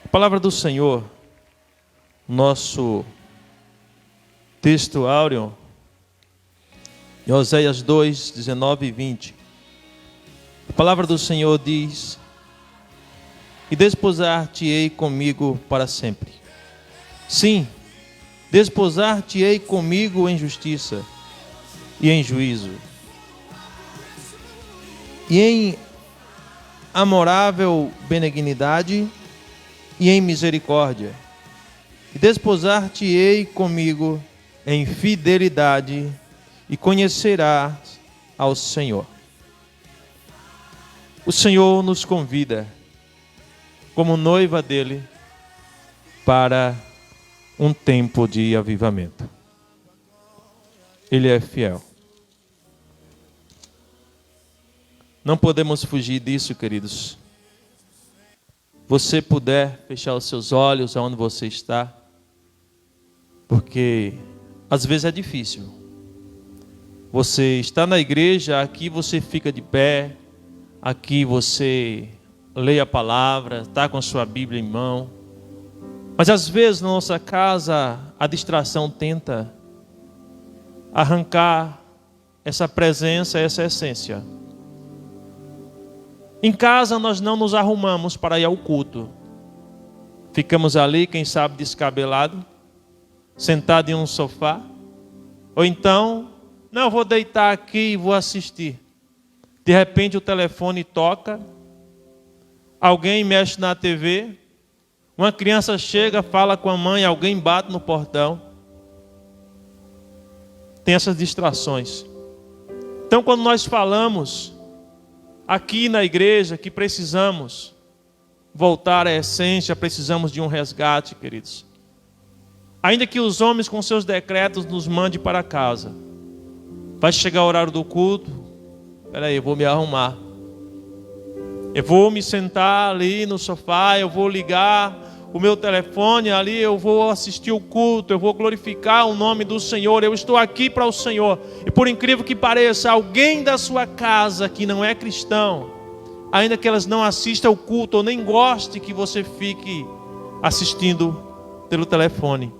A palavra do Senhor, nosso texto áureo, em Oséias 2, 19 e 20. A palavra do Senhor diz: e desposar-te-ei comigo para sempre. Sim, desposar-te-ei comigo em justiça e em juízo, e em amorável benignidade e em misericórdia. E desposar-te-ei comigo em fidelidade, e conhecerás ao Senhor. O Senhor nos convida, como noiva dele, para um tempo de avivamento. Ele é fiel. Não podemos fugir disso, queridos. Você puder fechar os seus olhos aonde você está, porque às vezes é difícil. Você está na igreja, aqui você fica de pé, aqui você lê a palavra, está com a sua Bíblia em mão. Mas às vezes na nossa casa a distração tenta arrancar essa presença, essa essência. Em casa nós não nos arrumamos para ir ao culto. Ficamos ali, quem sabe descabelado, sentado em um sofá. Ou então, não, vou deitar aqui e vou assistir. De repente o telefone toca, alguém mexe na TV, uma criança chega, fala com a mãe, alguém bate no portão. Tem essas distrações. Então quando nós falamos aqui na igreja que precisamos voltar à essência, precisamos de um resgate, queridos. Ainda que os homens com seus decretos nos mandem para casa, vai chegar o horário do culto, eu vou me arrumar, eu vou me sentar ali no sofá, eu vou ligar o meu telefone ali, eu vou assistir o culto, eu vou glorificar o nome do Senhor, eu estou aqui para o Senhor. E por incrível que pareça, alguém da sua casa que não é cristão, ainda que elas não assistam ao culto ou nem goste que você fique assistindo pelo telefone,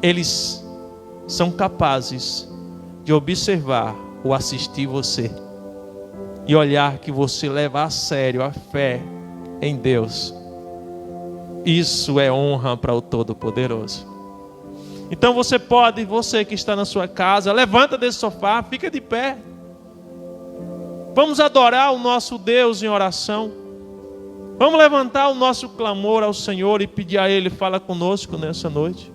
eles são capazes de observar ou assistir você e olhar que você leva a sério a fé em Deus. Isso é honra para o Todo-Poderoso. Então você que está na sua casa, levanta desse sofá, fica de pé. Vamos adorar o nosso Deus em oração. Vamos levantar o nosso clamor ao Senhor e pedir a Ele, fala conosco nessa noite.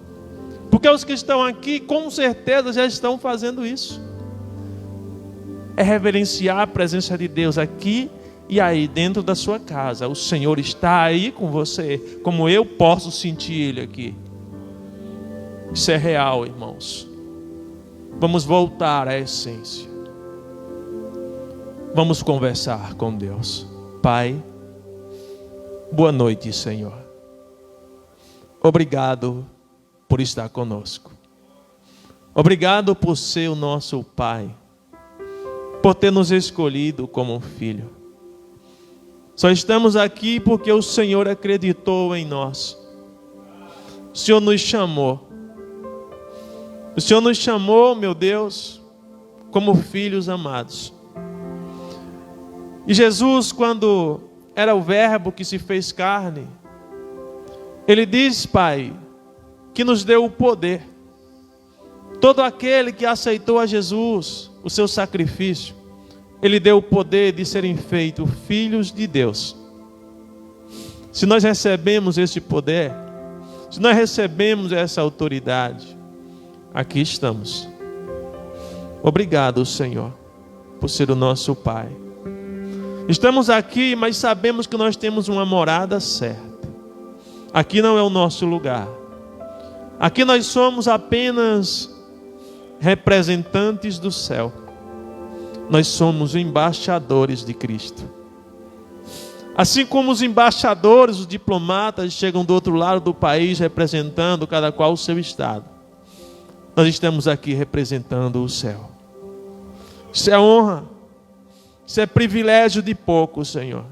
Porque os que estão aqui, com certeza, já estão fazendo isso. É reverenciar a presença de Deus aqui e aí dentro da sua casa. O Senhor está aí com você, como eu posso sentir Ele aqui. Isso é real, irmãos. Vamos voltar à essência. Vamos conversar com Deus. Pai, boa noite, Senhor. Obrigado por estar conosco. Obrigado por ser o nosso Pai, por ter nos escolhido como filho. Só estamos aqui porque o Senhor acreditou em nós. O Senhor nos chamou. O Senhor nos chamou, meu Deus, como filhos amados. E Jesus, quando era o Verbo que se fez carne, Ele diz, Pai, que nos deu o poder. Todo aquele que aceitou a Jesus, o seu sacrifício, Ele deu o poder de serem feitos filhos de Deus. Se nós recebemos esse poder, se nós recebemos essa autoridade, aqui estamos. Obrigado, Senhor, por ser o nosso Pai. Estamos aqui, mas sabemos que nós temos uma morada certa. Aqui não é o nosso lugar. Aqui nós somos apenas representantes do céu. Nós somos embaixadores de Cristo. Assim como os embaixadores, os diplomatas chegam do outro lado do país representando cada qual o seu estado, nós estamos aqui representando o céu. Isso é honra, isso é privilégio de poucos, Senhor.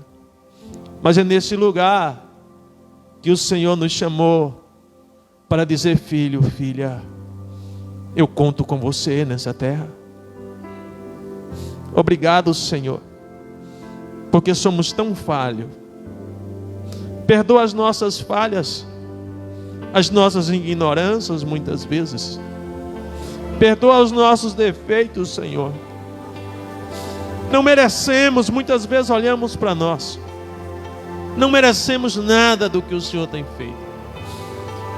Mas é nesse lugar que o Senhor nos chamou para dizer: filho, filha, eu conto com você nessa terra. Obrigado, Senhor, porque somos tão falhos. Perdoa as nossas falhas, as nossas ignorâncias muitas vezes. Perdoa os nossos defeitos, Senhor. Não merecemos, muitas vezes olhamos para nós, não merecemos nada do que o Senhor tem feito.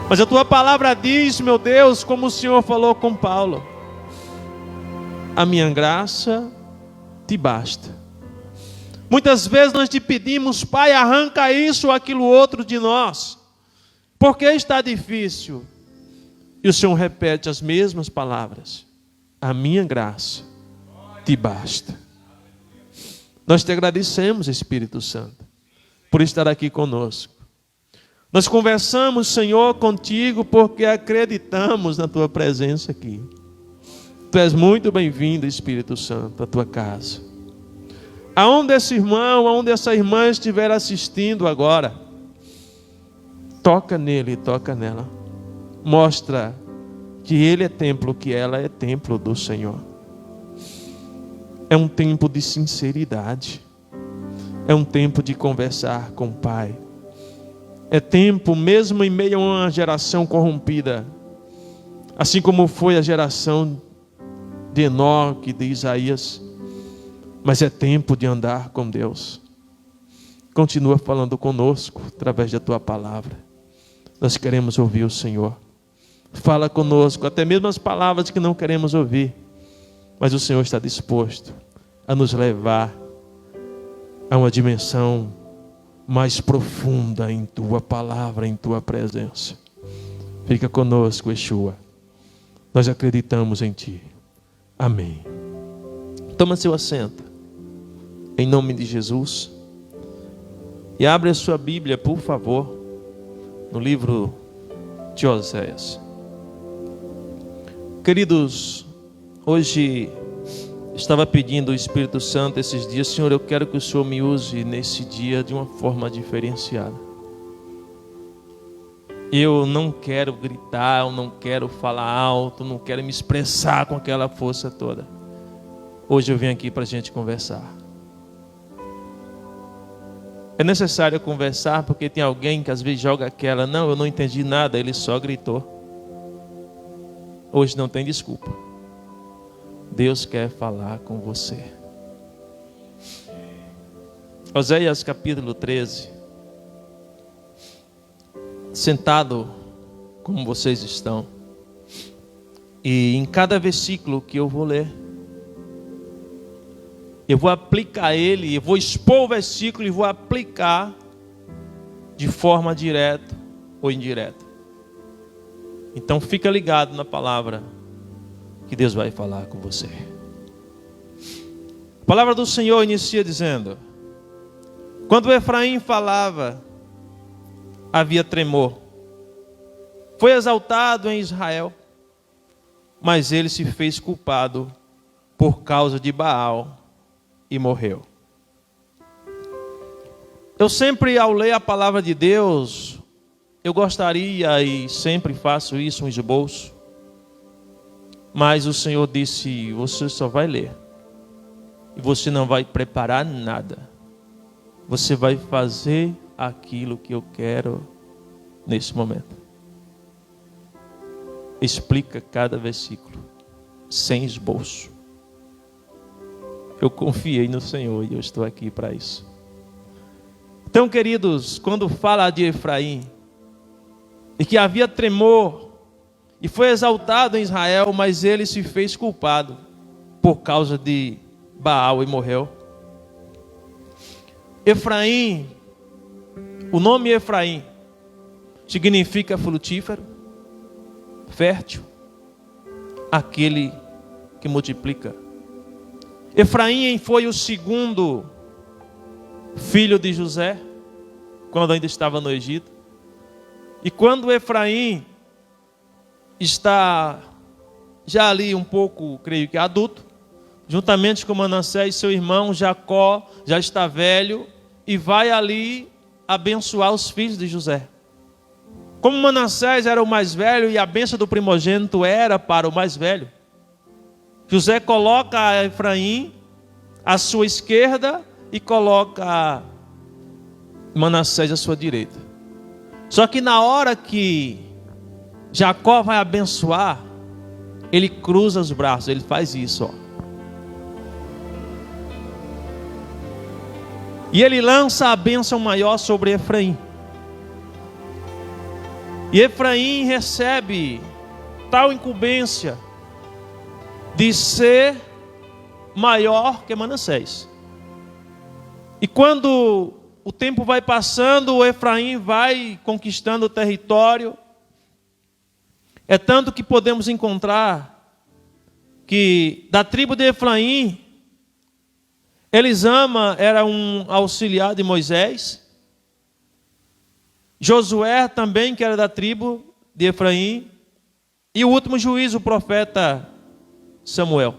Mas a Tua palavra diz, meu Deus, como o Senhor falou com Paulo: a minha graça te basta. Muitas vezes nós te pedimos: Pai, arranca isso ou aquilo outro de nós, porque está difícil. E o Senhor repete as mesmas palavras: a minha graça te basta. Nós te agradecemos, Espírito Santo, por estar aqui conosco. Nós conversamos, Senhor, contigo porque acreditamos na Tua presença aqui. Tu és muito bem-vindo, Espírito Santo, à Tua casa. Aonde esse irmão, aonde essa irmã estiver assistindo agora, toca nele, toca nela. Mostra que ele é templo, que ela é templo do Senhor. É um tempo de sinceridade. É um tempo de conversar com o Pai. É tempo, mesmo em meio a uma geração corrompida, assim como foi a geração de Enoque, de Isaías, mas é tempo de andar com Deus. Continua falando conosco através da Tua palavra. Nós queremos ouvir o Senhor. Fala conosco, até mesmo as palavras que não queremos ouvir, mas o Senhor está disposto a nos levar a uma dimensão mais profunda em Tua palavra, em Tua presença. Fica conosco, Yeshua. Nós acreditamos em Ti. Amém. Toma seu assento, em nome de Jesus, e abre a sua Bíblia, por favor, no livro de Oséias. Queridos, hoje estava pedindo ao Espírito Santo esses dias: Senhor, eu quero que o Senhor me use nesse dia de uma forma diferenciada. Eu não quero gritar, eu não quero falar alto, não quero me expressar com aquela força toda. Hoje eu vim aqui para a gente conversar. É necessário conversar porque tem alguém que às vezes joga aquela: não, eu não entendi nada, ele só gritou. Hoje não tem desculpa. Deus quer falar com você. Oséias capítulo 13. Sentado como vocês estão, e em cada versículo que eu vou ler, eu vou aplicar ele, eu vou expor o versículo e vou aplicar de forma direta ou indireta. Então fica ligado na palavra que Deus vai falar com você. A palavra do Senhor inicia dizendo: quando Efraim falava, havia tremor. Foi exaltado em Israel, mas ele se fez culpado por causa de Baal e morreu. Eu sempre, ao ler a palavra de Deus, eu gostaria, e sempre faço isso, um esboço. Mas o Senhor disse: você só vai ler. E você não vai preparar nada. Você vai fazer aquilo que eu quero nesse momento. Explica cada versículo, sem esboço. Eu confiei no Senhor e eu estou aqui para isso. Então, queridos, quando fala de Efraim, e que havia tremor, e foi exaltado em Israel, mas ele se fez culpado por causa de Baal e morreu. Efraim, o nome Efraim significa frutífero, fértil, aquele que multiplica. Efraim foi o segundo filho de José, quando ainda estava no Egito. E quando Efraim está já ali um pouco, creio que adulto, juntamente com Manassés, seu irmão Jacó já está velho, e vai ali abençoar os filhos de José. Como Manassés era o mais velho e a bênção do primogênito era para o mais velho, José coloca Efraim à sua esquerda e coloca Manassés à sua direita. Só que na hora que Jacó vai abençoar, ele cruza os braços, ele faz isso, ó. E ele lança a bênção maior sobre Efraim. E Efraim recebe tal incumbência de ser maior que Manassés. E quando o tempo vai passando, o Efraim vai conquistando o território. É tanto que podemos encontrar que da tribo de Efraim, Elisama era um auxiliar de Moisés. Josué também, que era da tribo de Efraim. E o último juiz, o profeta Samuel.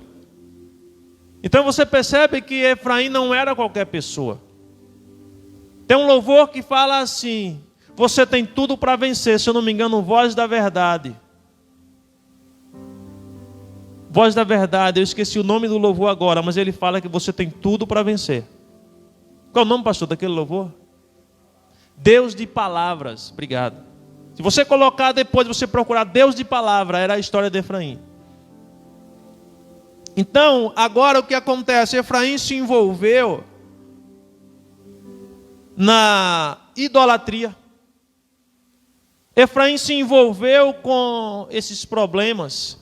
Então você percebe que Efraim não era qualquer pessoa. Tem um louvor que fala assim: você tem tudo para vencer. Se eu não me engano, Voz da Verdade. Voz da Verdade, eu esqueci o nome do louvor agora, mas ele fala que você tem tudo para vencer. Qual é o nome, pastor, daquele louvor? Deus de palavras. Obrigado. Se você colocar depois, você procurar Deus de palavra, era a história de Efraim. Então, agora o que acontece? Efraim se envolveu na idolatria. Efraim se envolveu com esses problemas.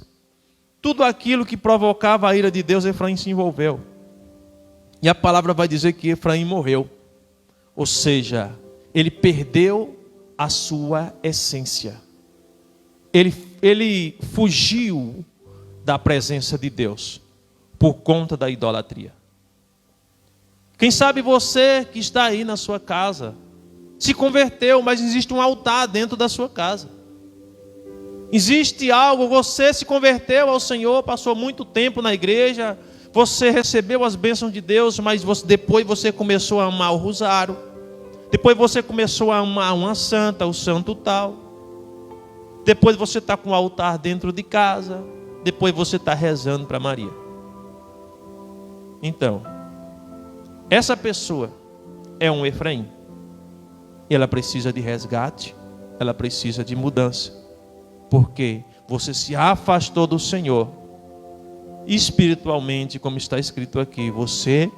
Tudo aquilo que provocava a ira de Deus, Efraim se envolveu. E a palavra vai dizer que Efraim morreu. Ou seja, ele perdeu a sua essência. Ele fugiu da presença de Deus por conta da idolatria. Quem sabe você que está aí na sua casa se converteu, mas existe um altar dentro da sua casa. Existe algo, você se converteu ao Senhor, passou muito tempo na igreja, você recebeu as bênçãos de Deus, mas depois você começou a amar o rosário, depois você começou a amar uma santa, o santo tal, depois você está com o altar dentro de casa, depois você está rezando para Maria. Então, essa pessoa é um Efraim. Ela precisa de resgate, ela precisa de mudança. Porque você se afastou do Senhor. Espiritualmente, como está escrito aqui, você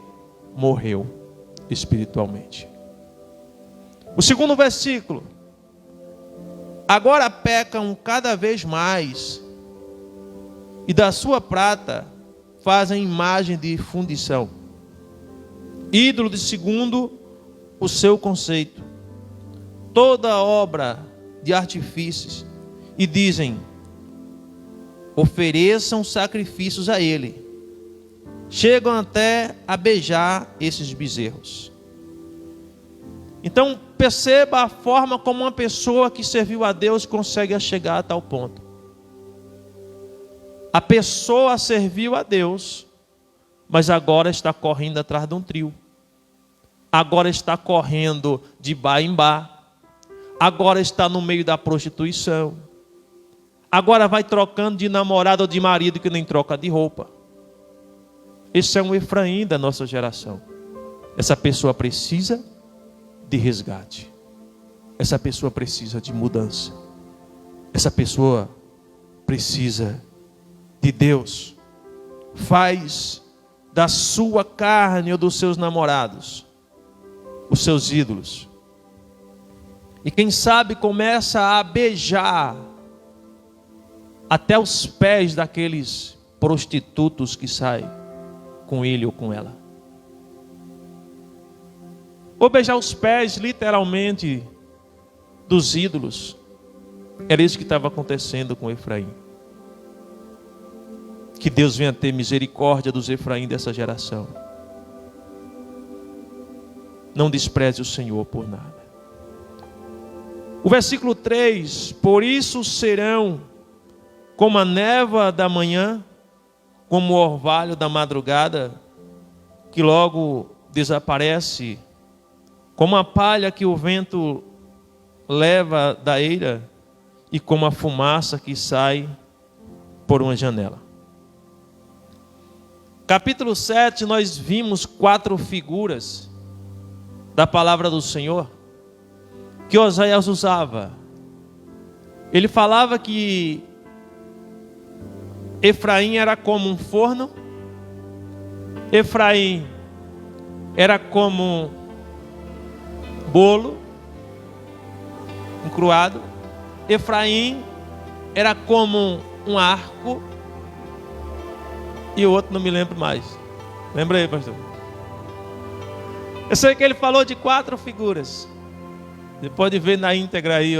morreu espiritualmente. O segundo versículo. Agora pecam cada vez mais, e da sua prata fazem imagem de fundição, ídolo de segundo o seu conceito, toda obra de artifícios, e dizem: ofereçam sacrifícios a ele. Chegam até a beijar esses bezerros. Então perceba a forma como uma pessoa que serviu a Deus consegue chegar a tal ponto. A pessoa serviu a Deus, mas agora está correndo atrás de um trio. Agora está correndo de bar em bar. Agora está no meio da prostituição. Agora vai trocando de namorado ou de marido que nem troca de roupa. Esse é um Efraim da nossa geração. Essa pessoa precisa de resgate. Essa pessoa precisa de mudança. Essa pessoa precisa de Deus. Faz da sua carne ou dos seus namorados os seus ídolos. E quem sabe começa a beijar até os pés daqueles prostitutos que saem com ele ou com ela. Ou beijar os pés, literalmente, dos ídolos. Era isso que estava acontecendo com Efraim. Que Deus venha ter misericórdia dos Efraim dessa geração. Não despreze o Senhor por nada. O versículo 3: por isso serão como a névoa da manhã, como o orvalho da madrugada, que logo desaparece, como a palha que o vento leva da eira, e como a fumaça que sai por uma janela. Capítulo 7, nós vimos 4 figuras da palavra do Senhor que Oséias usava. Ele falava que Efraim era como um forno, Efraim era como bolo encruado, Efraim era como um arco, e o outro não me lembro mais. Lembra aí, pastor? Eu sei que ele falou de 4 figuras. Você pode ver na íntegra aí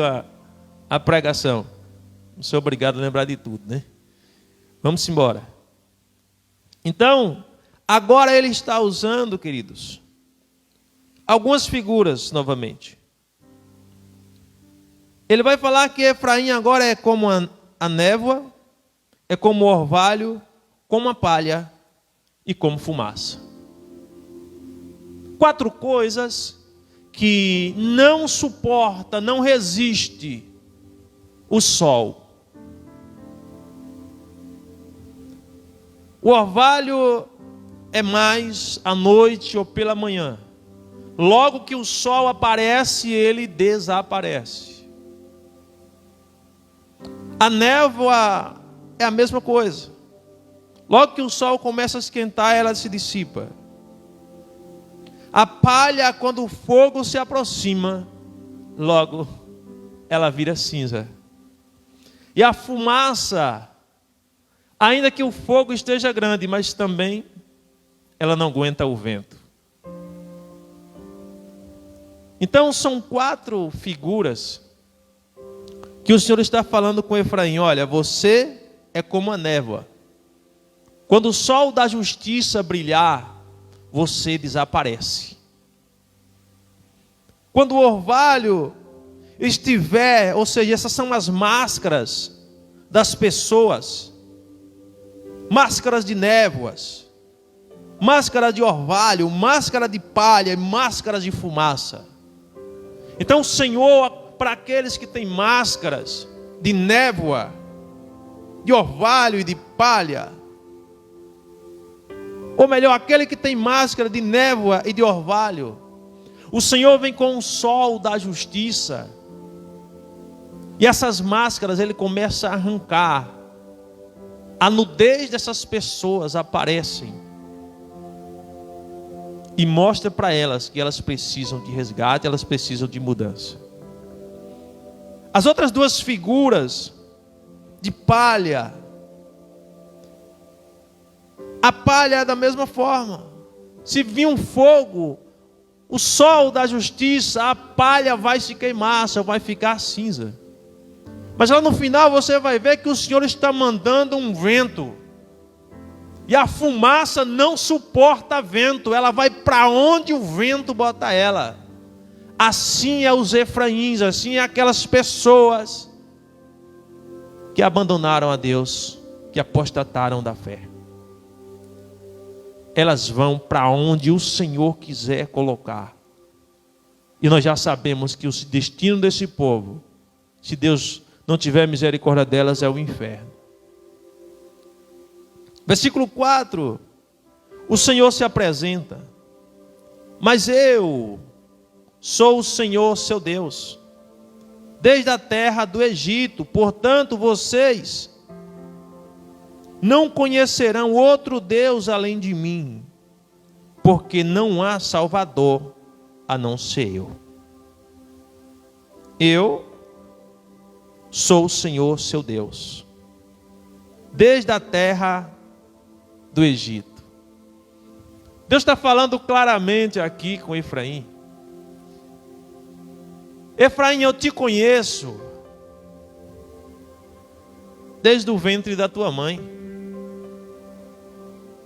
a pregação. Não sou obrigado a lembrar de tudo, né? Vamos embora. Então, agora ele está usando, queridos, algumas figuras novamente. Ele vai falar que Efraim agora é como a névoa, é como o orvalho, como a palha e como fumaça. 4 coisas que não suporta, não resiste o sol. O orvalho é mais à noite ou pela manhã. Logo que o sol aparece, ele desaparece. A névoa é a mesma coisa. Logo que o sol começa a esquentar, ela se dissipa. A palha, quando o fogo se aproxima, logo ela vira cinza. E a fumaça, ainda que o fogo esteja grande, mas também ela não aguenta o vento. Então são 4 figuras que o Senhor está falando com Efraim. Olha, você é como a névoa. Quando o sol da justiça brilhar, você desaparece. Quando o orvalho estiver, ou seja, essas são as máscaras das pessoas, máscaras de névoas, máscara de orvalho, máscara de palha, máscara de fumaça. Então o Senhor, para aqueles que têm máscaras de névoa, de orvalho e de palha, ou melhor, aquele que tem máscara de névoa e de orvalho, o Senhor vem com o sol da justiça, e essas máscaras ele começa a arrancar, a nudez dessas pessoas aparecem, e mostra para elas que elas precisam de resgate, elas precisam de mudança. As outras 2 figuras de palha, a palha é da mesma forma. Se vir um fogo, o sol da justiça, a palha vai se queimar, só vai ficar cinza. Mas lá no final você vai ver que o Senhor está mandando um vento. E a fumaça não suporta vento, ela vai para onde o vento bota ela. Assim é os Efraíns, assim é aquelas pessoas que abandonaram a Deus, que apostataram da fé. Elas vão para onde o Senhor quiser colocar. E nós já sabemos que o destino desse povo, se Deus não tiver misericórdia delas, é o inferno. Versículo 4, o Senhor se apresenta: mas eu sou o Senhor seu Deus, desde a terra do Egito, portanto vocês não conhecerão outro Deus além de mim, porque não há Salvador a não ser eu. Eu sou o Senhor seu Deus, desde a terra do Egito. Deus está falando claramente aqui com Efraim. Efraim, eu te conheço desde o ventre da tua mãe.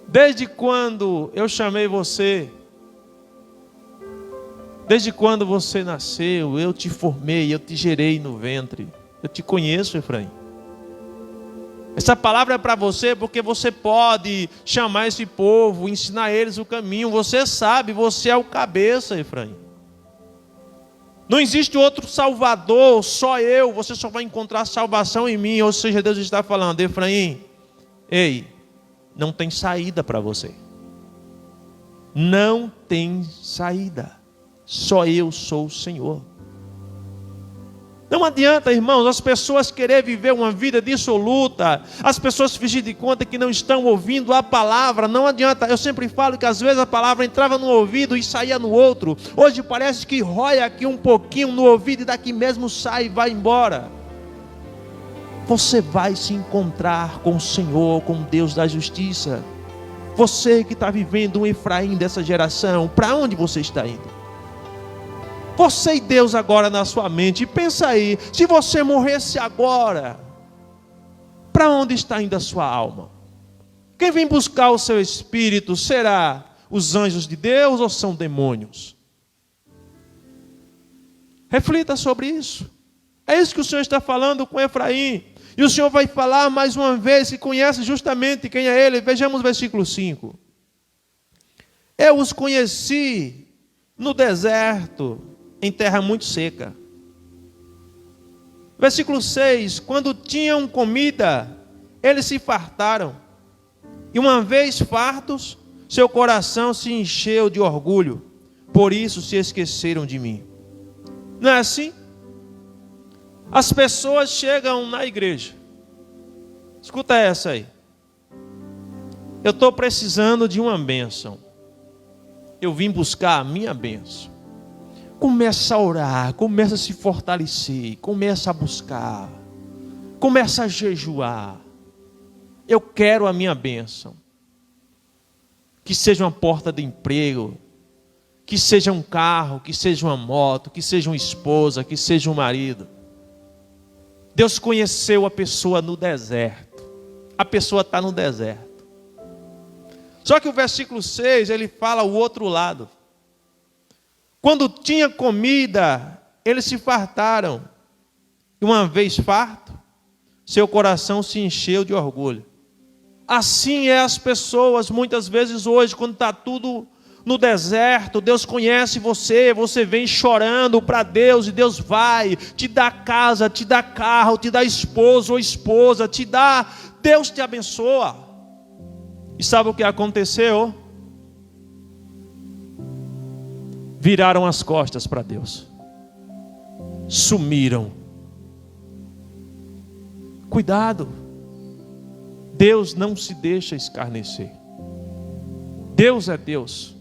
Desde quando eu chamei você, desde quando você nasceu, eu te formei, eu te gerei no ventre. Eu te conheço, Efraim. Essa palavra é para você porque você pode chamar esse povo, ensinar eles o caminho. Você sabe, você é o cabeça, Efraim. Não existe outro Salvador, só eu. Você só vai encontrar salvação em mim. Ou seja, Deus está falando: Efraim, ei, não tem saída para você. Não tem saída. Só eu sou o Senhor. Não adianta, irmãos, as pessoas querer viver uma vida dissoluta, as pessoas fingir de conta que não estão ouvindo a palavra. Não adianta. Eu sempre falo que às vezes a palavra entrava no ouvido e saía no outro. Hoje parece que rói aqui um pouquinho no ouvido e daqui mesmo sai e vai embora. Você vai se encontrar com o Senhor, com Deus da justiça. Você que está vivendo um Efraim dessa geração, para onde você está indo? Você e Deus agora na sua mente. E pensa aí, se você morresse agora, para onde está indo a sua alma? Quem vem buscar o seu espírito, será os anjos de Deus ou são demônios? Reflita sobre isso. É isso que o Senhor está falando com Efraim. E o Senhor vai falar mais uma vez, que conhece justamente quem é ele. Vejamos o versículo 5. Eu os conheci no deserto, em terra muito seca. Versículo 6. Quando tinham comida, eles se fartaram. E uma vez fartos, seu coração se encheu de orgulho. Por isso se esqueceram de mim. Não é assim? As pessoas chegam na igreja. Escuta essa aí. Eu estou precisando de uma bênção. Eu vim buscar a minha bênção. Começa a orar, começa a se fortalecer, começa a buscar, começa a jejuar. Eu quero a minha bênção. Que seja uma porta de emprego, que seja um carro, que seja uma moto, que seja uma esposa, que seja um marido. Deus conheceu a pessoa no deserto. A pessoa está no deserto. Só que o versículo 6, ele fala o outro lado. Quando tinha comida, eles se fartaram. E uma vez farto, seu coração se encheu de orgulho. Assim é as pessoas, muitas vezes hoje, quando está tudo no deserto, Deus conhece você, você vem chorando para Deus, e Deus vai, te dá casa, te dá carro, te dá esposo ou esposa, te dá, Deus te abençoa. E sabe o que aconteceu? Viraram as costas para Deus. Sumiram. Cuidado. Deus não se deixa escarnecer. Deus é Deus.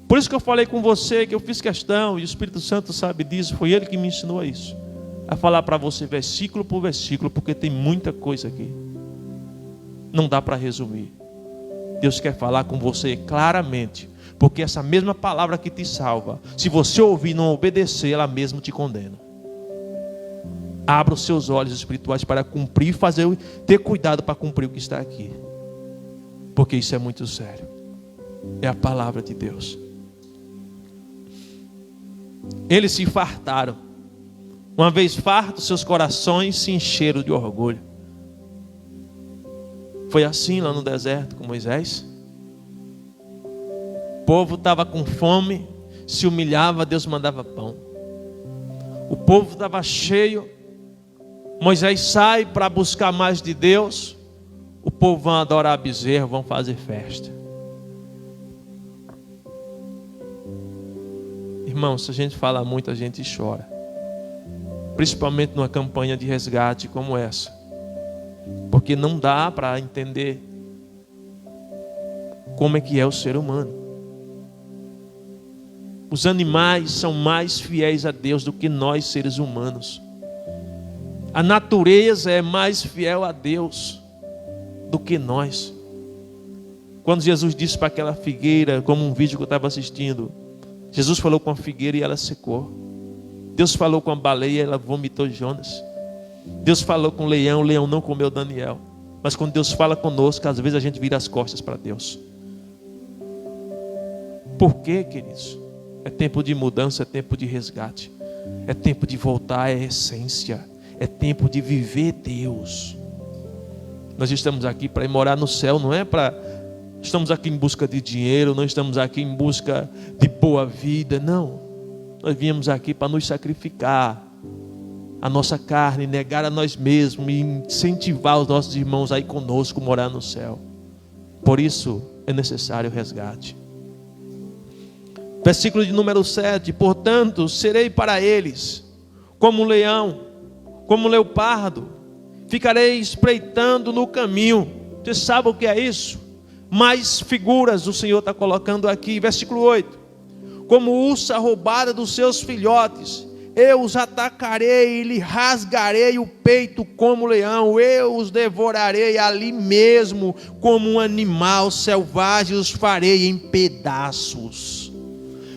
Por isso que eu falei com você, que eu fiz questão, e o Espírito Santo sabe disso, foi Ele que me ensinou a isso. A falar para você versículo por versículo, porque tem muita coisa aqui. Não dá para resumir. Deus quer falar com você claramente. Porque essa mesma palavra que te salva, se você ouvir e não obedecer, ela mesmo te condena. Abra os seus olhos espirituais para cumprir, ter cuidado para cumprir o que está aqui. Porque isso é muito sério. É a palavra de Deus. Eles se fartaram. Uma vez fartos, seus corações se encheram de orgulho. Foi assim lá no deserto com Moisés. O povo estava com fome, se humilhava, Deus mandava pão. O povo estava cheio, Moisés sai para buscar mais de Deus. O povo vai adorar bezerro, vão fazer festa. Irmão, se a gente fala muito, a gente chora. Principalmente numa campanha de resgate como essa. Porque não dá para entender como é que é o ser humano. Os animais são mais fiéis a Deus do que nós, seres humanos. A natureza é mais fiel a Deus do que nós. Quando Jesus disse para aquela figueira, como um vídeo que eu estava assistindo, Jesus falou com a figueira e ela secou. Deus falou com a baleia e ela vomitou Jonas. Deus falou com o leão não comeu Daniel. Mas quando Deus fala conosco, às vezes a gente vira as costas para Deus. Por quê, queridos? É tempo de mudança, é tempo de resgate. É tempo de voltar à essência. É tempo de viver Deus. Nós estamos aqui para ir morar no céu, não é para... Estamos aqui em busca de dinheiro, não estamos aqui em busca de boa vida, não. nós viemos aqui para nos sacrificar a nossa carne, negar a nós mesmos e incentivar os nossos irmãos a ir conosco morar no céu. Por isso é necessário o resgate. Versículo de número 7: portanto, serei para eles como um leão, como um leopardo, ficarei espreitando no caminho. Você sabe o que é isso? Mais figuras o Senhor está colocando aqui. Versículo 8: como ursa roubada dos seus filhotes, eu os atacarei e lhe rasgarei o peito como leão, eu os devorarei ali mesmo como um animal selvagem, os farei em pedaços.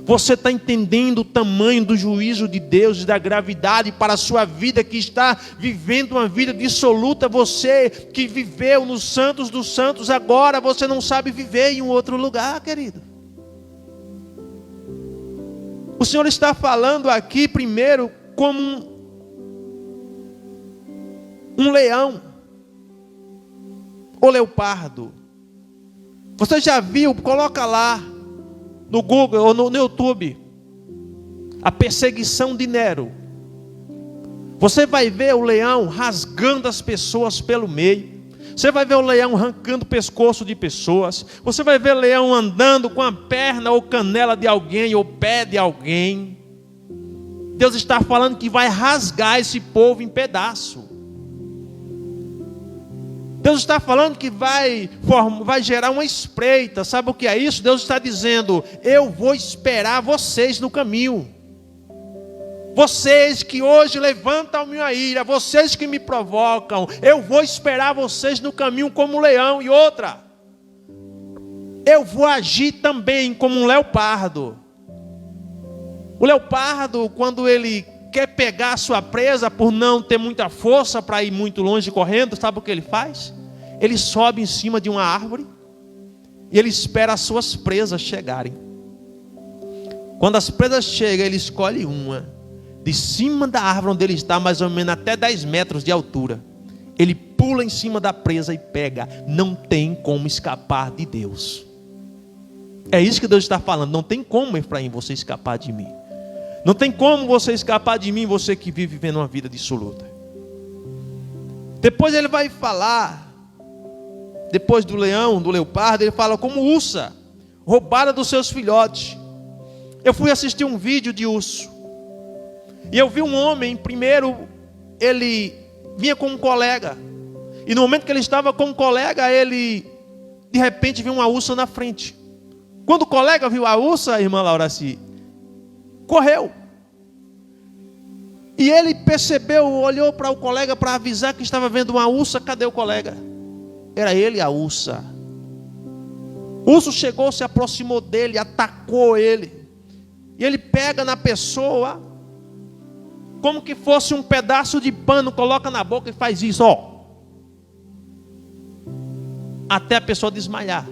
Você está entendendo o tamanho do juízo de Deus e da gravidade para a sua vida, que está vivendo uma vida dissoluta? Você que viveu nos santos dos santos, agora você não sabe viver em um outro lugar, querido. O Senhor está falando aqui primeiro como um leão ou leopardo. Você já viu? Coloca lá no Google ou no YouTube a perseguição de Nero. Você vai ver o leão rasgando as pessoas pelo meio. Você vai ver o leão arrancando o pescoço de pessoas. Você vai ver o leão andando com a perna ou canela de alguém ou pé de alguém. Deus está falando que vai rasgar esse povo em pedaço. Deus está falando que vai gerar uma espreita. Sabe o que é isso? Deus está dizendo: eu vou esperar vocês no caminho. Vocês que hoje levantam minha ira, vocês que me provocam, eu vou esperar vocês no caminho como um leão. E outra, eu vou agir também como um leopardo. O leopardo, quando ele quer pegar a sua presa, por não ter muita força para ir muito longe correndo, sabe o que ele faz? Ele sobe em cima de uma árvore e ele espera as suas presas chegarem. Quando as presas chegam, ele escolhe uma de cima da árvore onde ele está, mais ou menos até 10 metros de altura. Ele pula em cima da presa e pega. Não tem como escapar de Deus. É isso que Deus está falando. Não tem como, Efraim, você escapar de mim. Não tem como você escapar de mim, você que vive vivendo uma vida dissoluta. Depois ele vai falar, depois do leão, do leopardo, ele fala como ursa, roubada dos seus filhotes. Eu fui assistir um vídeo de urso. E eu vi um homem, primeiro, ele vinha com um colega. E no momento que ele estava com um colega, ele, de repente, viu uma ursa na frente. Quando o colega viu a ursa, a irmã Lauraci, correu. E ele percebeu, olhou para o colega para avisar que estava vendo uma ursa. Cadê o colega? Era ele a ursa. O urso chegou, se aproximou dele, atacou ele. E ele pega na pessoa, como que fosse um pedaço de pano, coloca na boca e faz isso, ó. Até a pessoa desmaiar.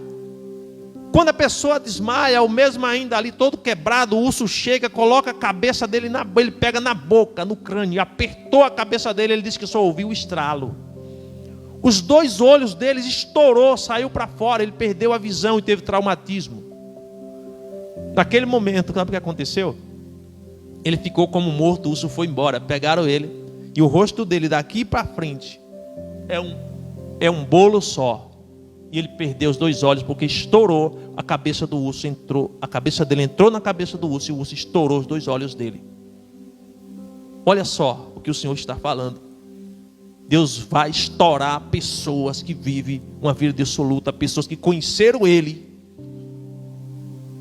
Quando a pessoa desmaia, o mesmo ainda ali, todo quebrado, o urso chega, coloca a cabeça dele ele pega na boca, no crânio, apertou a cabeça dele, ele disse que só ouviu o estralo. Os 2 olhos deles estourou, saiu para fora, ele perdeu a visão e teve traumatismo. Naquele momento, sabe o que aconteceu? Ele ficou como morto, o urso foi embora, pegaram ele, e o rosto dele daqui para frente é um bolo só. E ele perdeu os 2 olhos, porque estourou a cabeça do urso, a cabeça dele entrou na cabeça do urso, e o urso estourou os 2 olhos dele. Olha só o que o Senhor está falando. Deus vai estourar pessoas que vivem uma vida dissoluta, pessoas que conheceram Ele,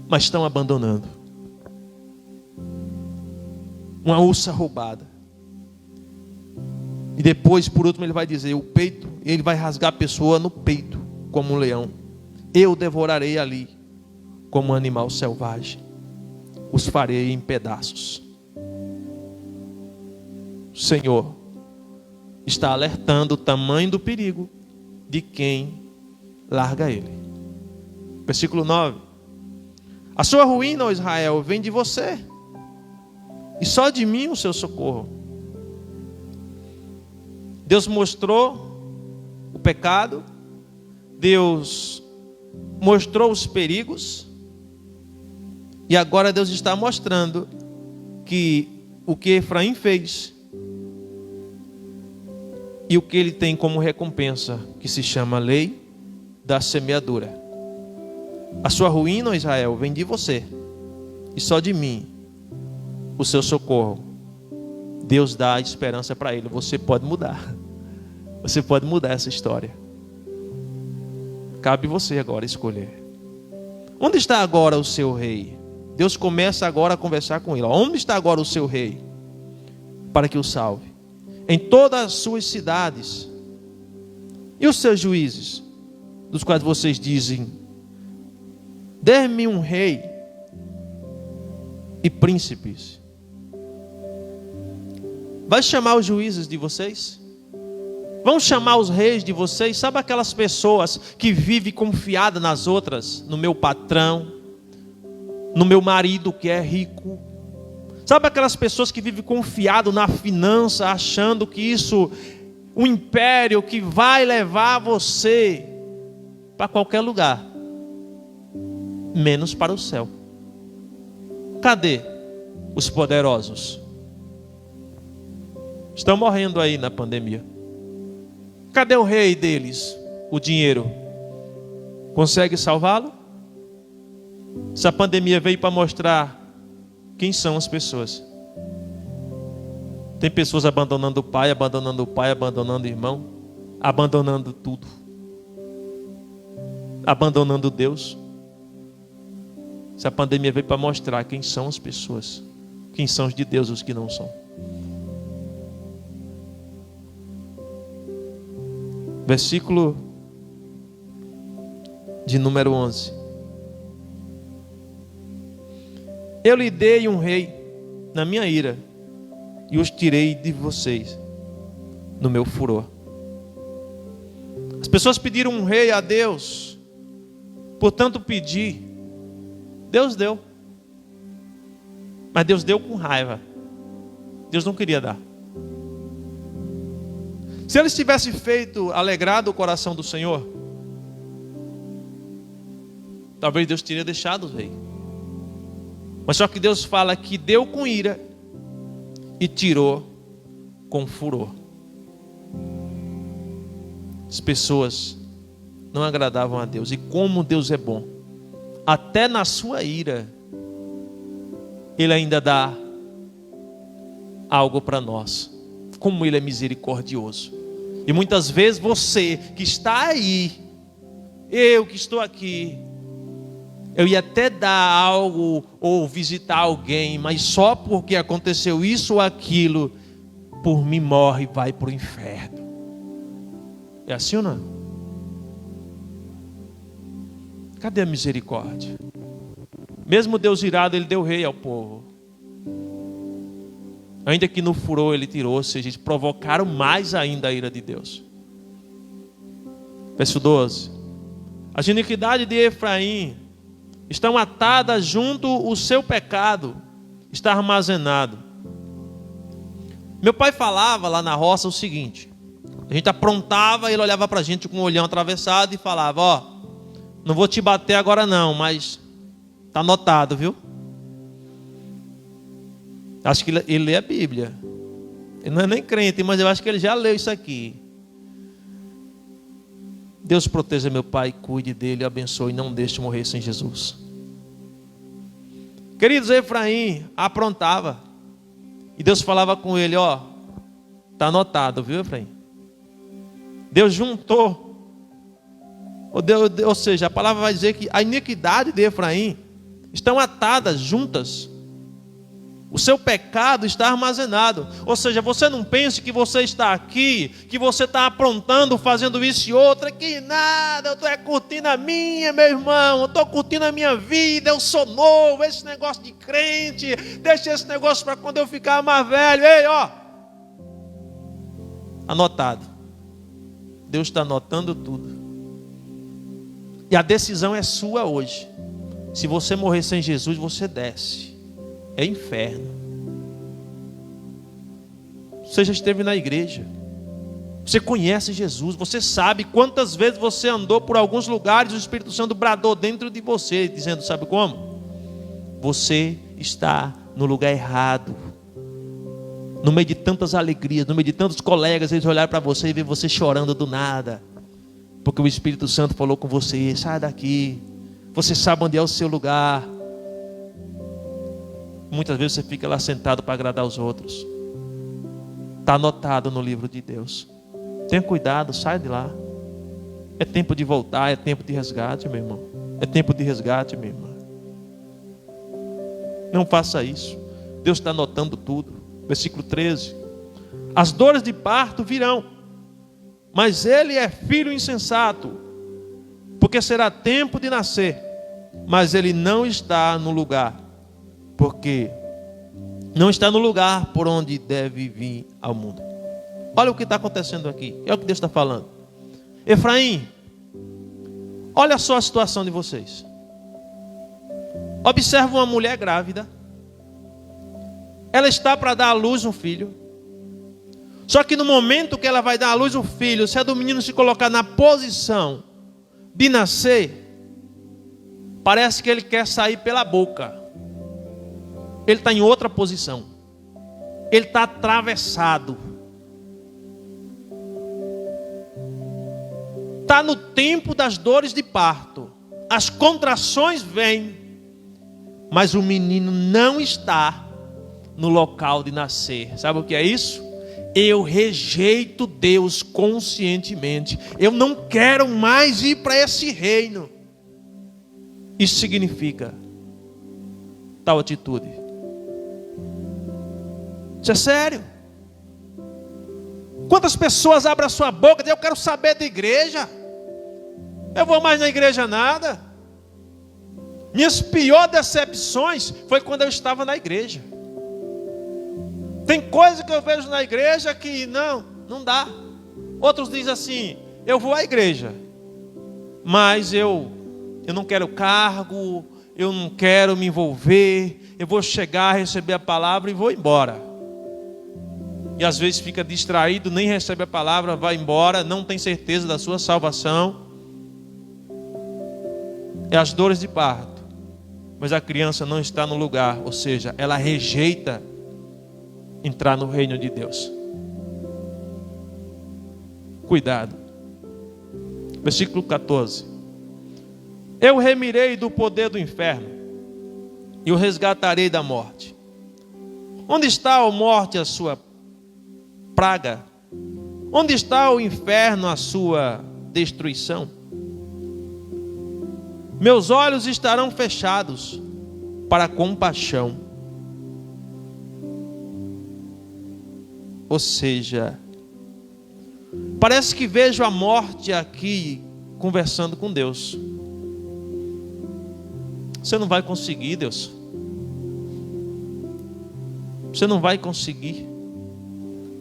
mas estão abandonando. Uma ursa roubada. E depois, por último, ele vai dizer, o peito, ele vai rasgar a pessoa no peito, como um leão. Eu devorarei ali, como um animal selvagem. Os farei em pedaços. O Senhor está alertando o tamanho do perigo de quem larga Ele. Versículo 9. A sua ruína, ó Israel, vem de você, e só de mim o seu socorro. Deus mostrou o pecado, Deus mostrou os perigos, e agora Deus está mostrando que o que Efraim fez e o que ele tem como recompensa, que se chama lei da semeadura. A sua ruína, ó Israel, vem de você, e só de mim o seu socorro. Deus dá esperança para ele. Você pode mudar. Você pode mudar essa história. Cabe você agora escolher. Onde está agora o seu rei? Deus começa agora a conversar com ele. Onde está agora o seu rei? Para que o salve. Em todas as suas cidades. E os seus juízes, dos quais vocês dizem: dê-me um rei e príncipes. Vai chamar os juízes de vocês? Vão chamar os reis de vocês? Sabe aquelas pessoas que vivem confiadas nas outras? No meu patrão, no meu marido que é rico. Sabe aquelas pessoas que vivem confiado na finança, achando que isso, um império que vai levar você para qualquer lugar, menos para o céu. Cadê os poderosos? Estão morrendo aí na pandemia. Cadê o rei deles? O dinheiro consegue salvá-lo? Essa pandemia veio para mostrar quem são as pessoas. Tem pessoas abandonando o pai, abandonando o irmão, abandonando tudo, abandonando Deus. Essa pandemia veio para mostrar quem são as pessoas, quem são os de Deus e os que não são. Versículo de número 11. Eu lhe dei um rei na minha ira, e os tirei de vocês no meu furor. As pessoas pediram um rei a Deus, portanto pedir, Deus deu. Mas Deus deu com raiva. Deus não queria dar. Se eles tivessem feito, alegrado o coração do Senhor, talvez Deus teria deixado o rei. Mas só que Deus fala que deu com ira e tirou com furor. As pessoas não agradavam a Deus. E como Deus é bom, até na sua ira Ele ainda dá algo para nós. Como Ele é misericordioso. E muitas vezes você que está aí, eu que estou aqui, eu ia até dar algo ou visitar alguém, mas só porque aconteceu isso ou aquilo, por mim morre e vai para o inferno. É assim ou não? Cadê a misericórdia? Mesmo Deus irado, Ele deu rei ao povo. Ainda que no furor Ele tirou, ou seja, eles provocaram mais ainda a ira de Deus. Verso 12. As iniquidades de Efraim estão atadas junto o seu pecado, está armazenado. Meu pai falava lá na roça o seguinte: a gente aprontava, ele olhava para a gente com um olhão atravessado e falava: ó, não vou te bater agora não, mas está anotado, viu? Acho que ele lê a Bíblia. Ele não é nem crente, mas eu acho que ele já leu isso aqui. Deus proteja meu pai, cuide dele, abençoe e não deixe morrer sem Jesus. Queridos, Efraim aprontava. E Deus falava com ele: ó, está anotado, viu, Efraim? Deus juntou. Ou seja, a palavra vai dizer que a iniquidade de Efraim estão atadas, juntas. O seu pecado está armazenado. Ou seja, você não pense que você está aqui, que você está aprontando, fazendo isso e outra, que nada, eu estou curtindo a minha, meu irmão, eu estou curtindo a minha vida, eu sou novo, esse negócio de crente, deixa esse negócio para quando eu ficar mais velho. Ei, ó, anotado. Deus está anotando tudo. E a decisão é sua hoje. Se você morrer sem Jesus, você desce. É inferno. Você já esteve na igreja. Você conhece Jesus. Você sabe quantas vezes você andou por alguns lugares. O Espírito Santo bradou dentro de você, dizendo: sabe como? Você está no lugar errado. No meio de tantas alegrias, no meio de tantos colegas, eles olharam para você e ver você chorando do nada. Porque o Espírito Santo falou com você: sai daqui. Você sabe onde é o seu lugar. Muitas vezes você fica lá sentado para agradar os outros. Está anotado no livro de Deus. Tenha cuidado, sai de lá. É tempo de voltar, é tempo de resgate, meu irmão. É tempo de resgate, minha irmã. Não faça isso. Deus está anotando tudo. Versículo 13. As dores de parto virão, mas ele é filho insensato, porque será tempo de nascer, mas ele não está no lugar, porque não está no lugar por onde deve vir ao mundo. Olha o que está acontecendo aqui, é o que Deus está falando. Efraim, olha só a situação de vocês. Observa uma mulher grávida. Ela está para dar à luz um filho. Só que no momento que ela vai dar à luz o filho, se a do menino se colocar na posição de nascer, parece que ele quer sair pela boca. Ele está em outra posição. Ele está atravessado. Está no tempo das dores de parto. As contrações vêm, mas o menino não está no local de nascer. Sabe o que é isso? Eu rejeito Deus conscientemente. Eu não quero mais ir para esse reino. Isso significa tal atitude. Isso é sério. Quantas pessoas abrem a sua boca e dizem: eu quero saber da igreja, eu vou mais na igreja nada. Minhas piores decepções foi quando eu estava na igreja. Tem coisa que eu vejo na igreja que não dá. Outros dizem assim: eu vou à igreja, mas eu não quero cargo, eu não quero me envolver, eu vou chegar, receber a palavra e vou embora. E às vezes fica distraído, nem recebe a palavra, vai embora, não tem certeza da sua salvação. É as dores de parto, mas a criança não está no lugar, ou seja, ela rejeita entrar no reino de Deus. Cuidado. Versículo 14. Eu remirei do poder do inferno e o resgatarei da morte. Onde está, ó morte, a sua praga? Onde está o inferno, a sua destruição? Meus olhos estarão fechados para a compaixão. Ou seja, parece que vejo a morte aqui conversando com Deus. Você não vai conseguir, Deus. Você não vai conseguir.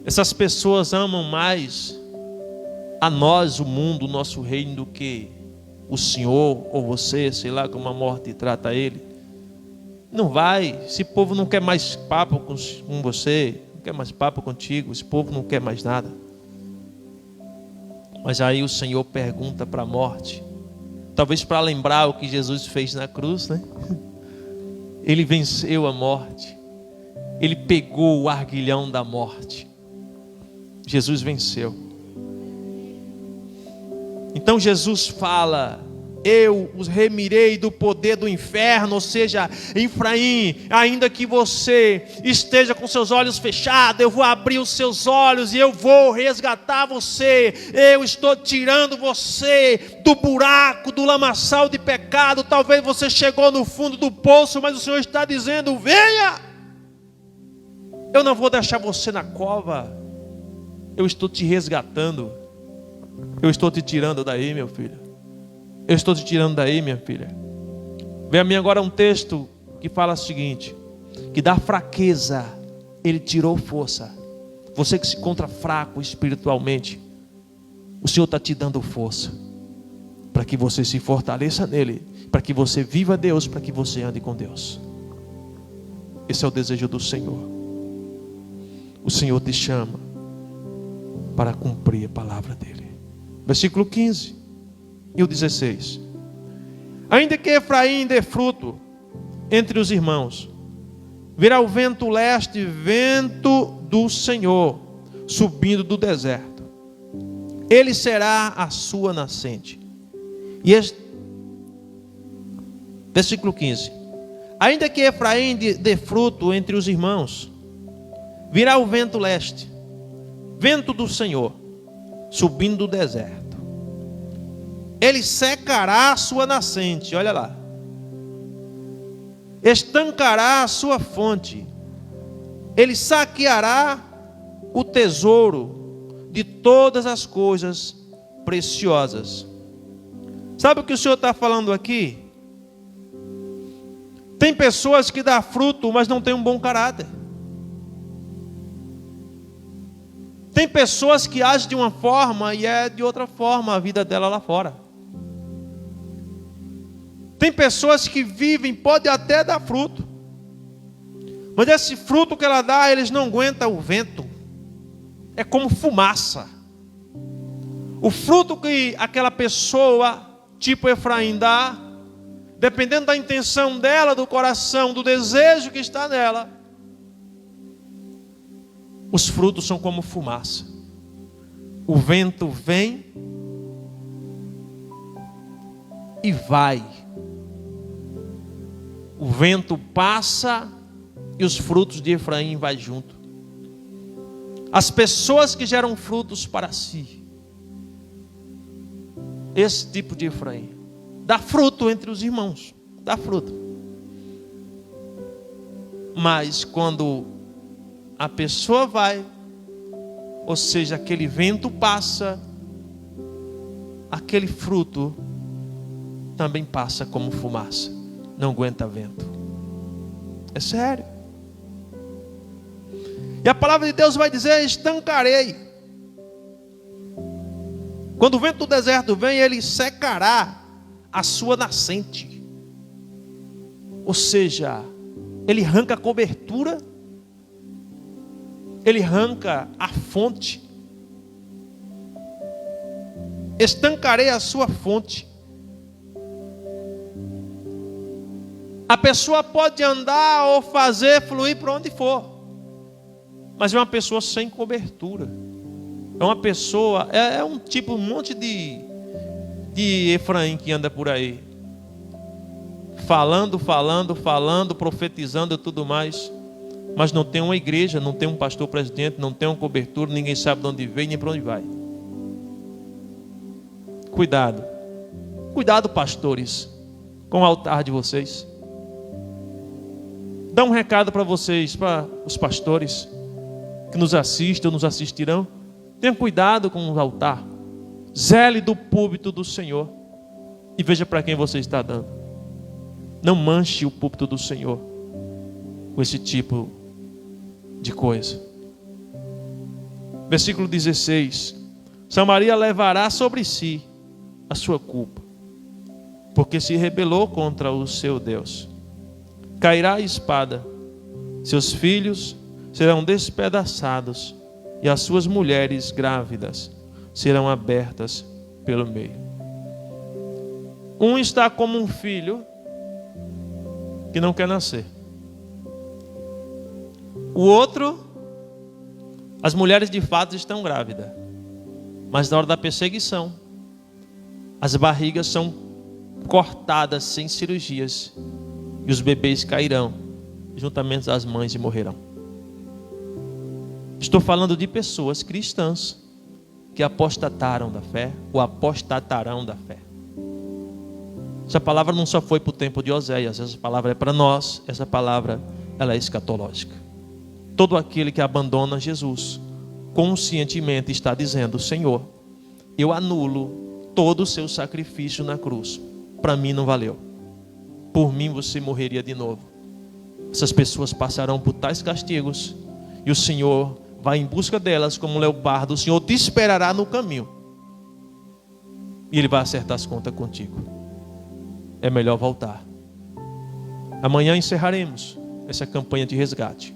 Essas pessoas amam mais a nós, o mundo, o nosso reino, do que o Senhor ou você, sei lá como a morte trata ele. Não vai. Esse povo não quer mais papo com você, não quer mais papo contigo. Esse povo não quer mais nada. Mas aí o Senhor pergunta para a morte, talvez para lembrar o que Jesus fez na cruz, né? Ele venceu a morte. Ele pegou o arguilhão da morte. Jesus venceu. Então Jesus fala: eu os remirei do poder do inferno. Ou seja, Efraim, ainda que você esteja com seus olhos fechados, eu vou abrir os seus olhos e eu vou resgatar você. Eu estou tirando você do buraco, do lamaçal de pecado. Talvez você chegou no fundo do poço, mas o Senhor está dizendo: venha. Eu não vou deixar você na cova. Eu estou te resgatando. Eu estou te tirando daí, meu filho. Eu estou te tirando daí, minha filha. Vem a mim agora um texto que fala o seguinte: que da fraqueza Ele tirou força. Você que se encontra fraco espiritualmente, o Senhor está te dando força, para que você se fortaleça nele, para que você viva Deus, para que você ande com Deus. Esse é o desejo do Senhor. O Senhor te chama para cumprir a palavra dele. Versículo 15 e o 16. Ainda que Efraim dê fruto entre os irmãos, Virá o vento leste, vento do Senhor, subindo do deserto. Ele será a sua nascente. Versículo 15. Ainda que Efraim dê fruto entre os irmãos, virá o vento leste, vento do Senhor, subindo do deserto. Ele secará a sua nascente, olha lá. Estancará a sua fonte. Ele saqueará o tesouro de todas as coisas preciosas. Sabe o que o Senhor está falando aqui? Tem pessoas que dão fruto, mas não têm um bom caráter. Tem pessoas que agem de uma forma e é de outra forma a vida dela lá fora. Tem pessoas que vivem, pode até dar fruto, mas esse fruto que ela dá, eles não aguentam o vento. É como fumaça. O fruto que aquela pessoa, tipo Efraim, dá, dependendo da intenção dela, do coração, do desejo que está nela, os frutos são como fumaça. O vento vem e vai. O vento passa e os frutos de Efraim vai junto. As pessoas que geram frutos para si, esse tipo de Efraim, dá fruto entre os irmãos, dá fruto. Mas quando a pessoa vai, ou seja, aquele vento passa, aquele fruto também passa como fumaça, não aguenta vento. É sério. E a palavra de Deus vai dizer: estancarei. Quando o vento do deserto vem, ele secará a sua nascente. Ou seja, ele arranca a cobertura, ele arranca a fonte. Estancarei a sua fonte. A pessoa pode andar ou fazer fluir para onde for, mas é uma pessoa sem cobertura. É uma pessoa, é um tipo, um monte de Efraim que anda por aí, falando, profetizando e tudo mais, mas não tem uma igreja, não tem um pastor presidente, não tem uma cobertura, ninguém sabe de onde veio nem para onde vai. Cuidado, pastores, com o altar de vocês. Dá um recado para vocês, para os pastores que nos assistem ou nos assistirão. Tenha cuidado com o altar. Zele do púlpito do Senhor. E veja para quem você está dando. Não manche o púlpito do Senhor com esse tipo de coisa. Versículo 16. Samaria levará sobre si a sua culpa, porque se rebelou contra o seu Deus. Cairá a espada, seus filhos serão despedaçados, e as suas mulheres grávidas serão abertas pelo meio. Um está como um filho que não quer nascer. O outro, as mulheres de fato estão grávidas, mas na hora da perseguição, as barrigas são cortadas sem cirurgias, e os bebês cairão juntamente às mães e morrerão. Estou falando de pessoas cristãs que apostataram da fé, ou apostatarão da fé. Essa palavra não só foi para o tempo de Oséias, essa palavra é para nós, essa palavra ela é escatológica. Todo aquele que abandona Jesus, conscientemente está dizendo: Senhor, eu anulo todo o seu sacrifício na cruz, para mim não valeu, por mim você morreria de novo. Essas pessoas passarão por tais castigos, e o Senhor vai em busca delas como um leopardo. O Senhor te esperará no caminho, e Ele vai acertar as contas contigo. É melhor voltar. Amanhã encerraremos essa campanha de resgate,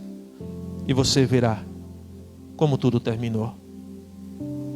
e você verá como tudo terminou.